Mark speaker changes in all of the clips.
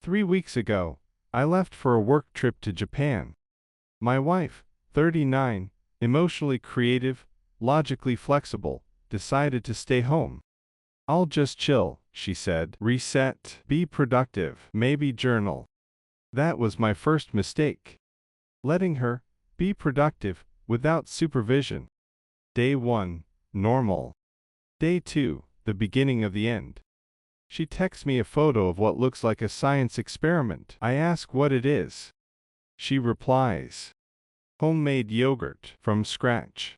Speaker 1: 3 weeks ago, I left for a work trip to Japan. My wife, 39, emotionally creative, logically flexible, decided to stay home. I'll just chill, she said. Reset, be productive, maybe journal. That was my first mistake. Letting her be productive without supervision. Day 1, normal. Day 2, the beginning of the end. She texts me a photo of what looks like a science experiment. I ask what it is. She replies, homemade yogurt from scratch.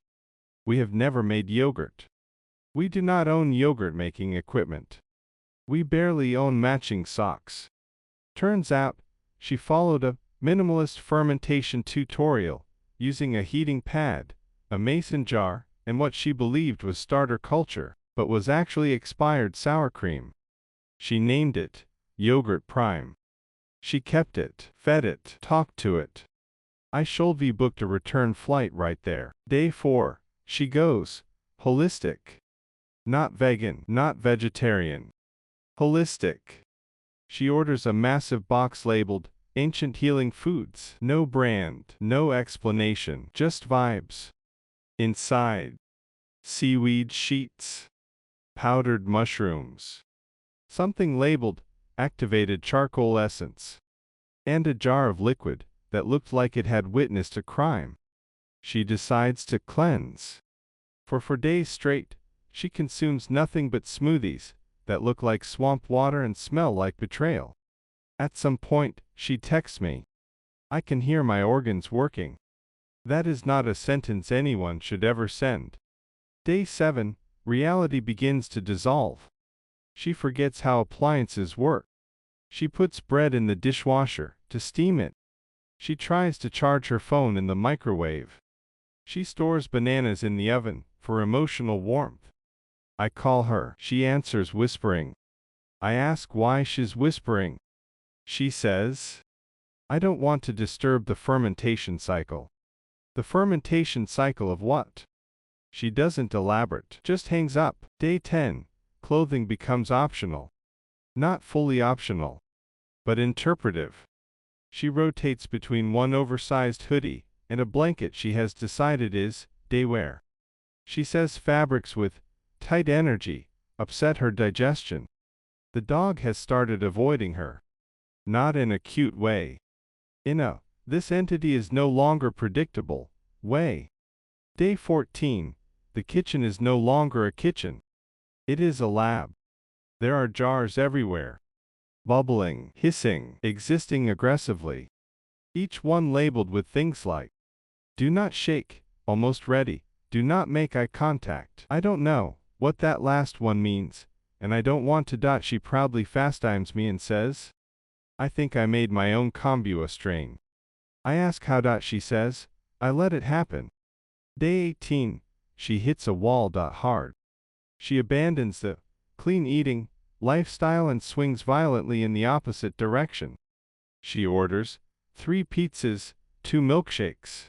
Speaker 1: We have never made yogurt. We do not own yogurt making equipment. We barely own matching socks. Turns out, she followed a minimalist fermentation tutorial using a heating pad, a mason jar, and what she believed was starter culture, but was actually expired sour cream. She named it Yogurt Prime. She kept it, fed it, talked to it. I should have booked a return flight right there. Day 4, she goes holistic. Not vegan, not vegetarian. Holistic. She orders a massive box labeled Ancient Healing Foods. No brand, no explanation, just vibes. Inside, seaweed sheets, powdered mushrooms, something labeled activated charcoal essence, and a jar of liquid that looked like it had witnessed a crime. She decides to cleanse. For 4 days straight, she consumes nothing but smoothies that look like swamp water and smell like betrayal. At some point, she texts me, I can hear my organs working. That is not a sentence anyone should ever send. Day 7, reality begins to dissolve. She forgets how appliances work. She puts bread in the dishwasher to steam it. She tries to charge her phone in the microwave. She stores bananas in the oven for emotional warmth. I call her. She answers whispering. I ask why she's whispering. She says, I don't want to disturb the fermentation cycle. The fermentation cycle of what? She doesn't elaborate, just hangs up. Day 10, clothing becomes optional. Not fully optional, but interpretive. She rotates between one oversized hoodie and a blanket she has decided is day wear. She says fabrics with tight energy upset her digestion. The dog has started avoiding her. Not in a cute way. In a, this entity is no longer predictable, way. Day 14, the kitchen is no longer a kitchen. It is a lab. There are jars everywhere. Bubbling, hissing, existing aggressively. Each one labeled with things like, do not shake, almost ready, do not make eye contact. I don't know what that last one means, and I don't want to. She proudly FaceTimes me and says, I think I made my own kombucha strain. I ask how. She says, I let it happen. Day 18, she hits a wall. Hard. She abandons the clean eating lifestyle and swings violently in the opposite direction. She orders 3 pizzas, 2 milkshakes,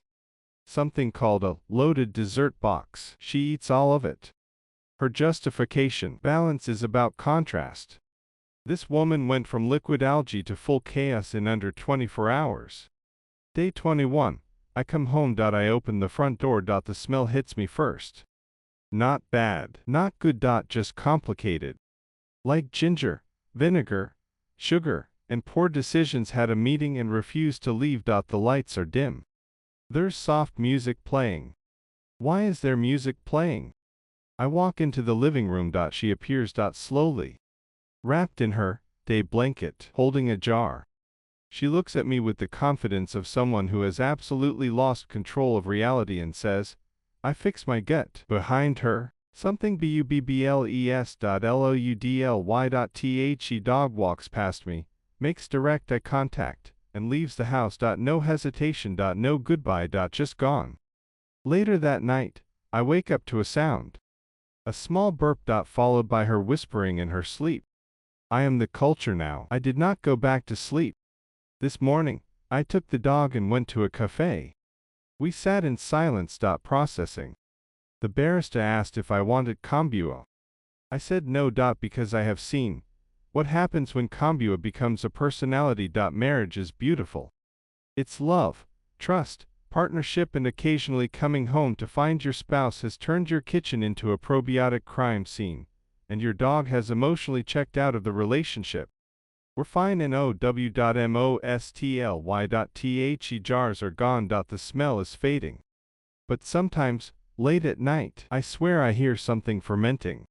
Speaker 1: something called a loaded dessert box. She eats all of it. Her justification, balance is about contrast. This woman went from liquid algae to full chaos in under 24 hours. Day 21, I come home. I open the front door. The smell hits me first. Not bad, not good. Just complicated. Like ginger, vinegar, sugar, and poor decisions. Had a meeting and refused to leave. The lights are dim. There's soft music playing. Why is there music playing? I walk into the living room. She appears. Slowly. Wrapped in her day blanket, holding a jar. She looks at me with the confidence of someone who has absolutely lost control of reality and says, I fix my gut. Behind her, something bubbles.loudly. Dog walks past me, makes direct eye contact, and leaves the house. No hesitation. No goodbye. Just gone. Later that night, I wake up to a sound. A small burp. Followed by her whispering in her sleep. I am the culture now. I did not go back to sleep. This morning, I took the dog and went to a cafe. We sat in silence. Processing. The barista asked if I wanted kombucha. I said no. Because I have seen What happens when Kombucha becomes a personality? Marriage is beautiful. It's love, trust, partnership, and occasionally coming home to find your spouse has turned your kitchen into a probiotic crime scene, and your dog has emotionally checked out of the relationship. We're fine and OW.MOSTLY.THE jars are gone. The smell is fading. But sometimes, late at night, I swear I hear something fermenting.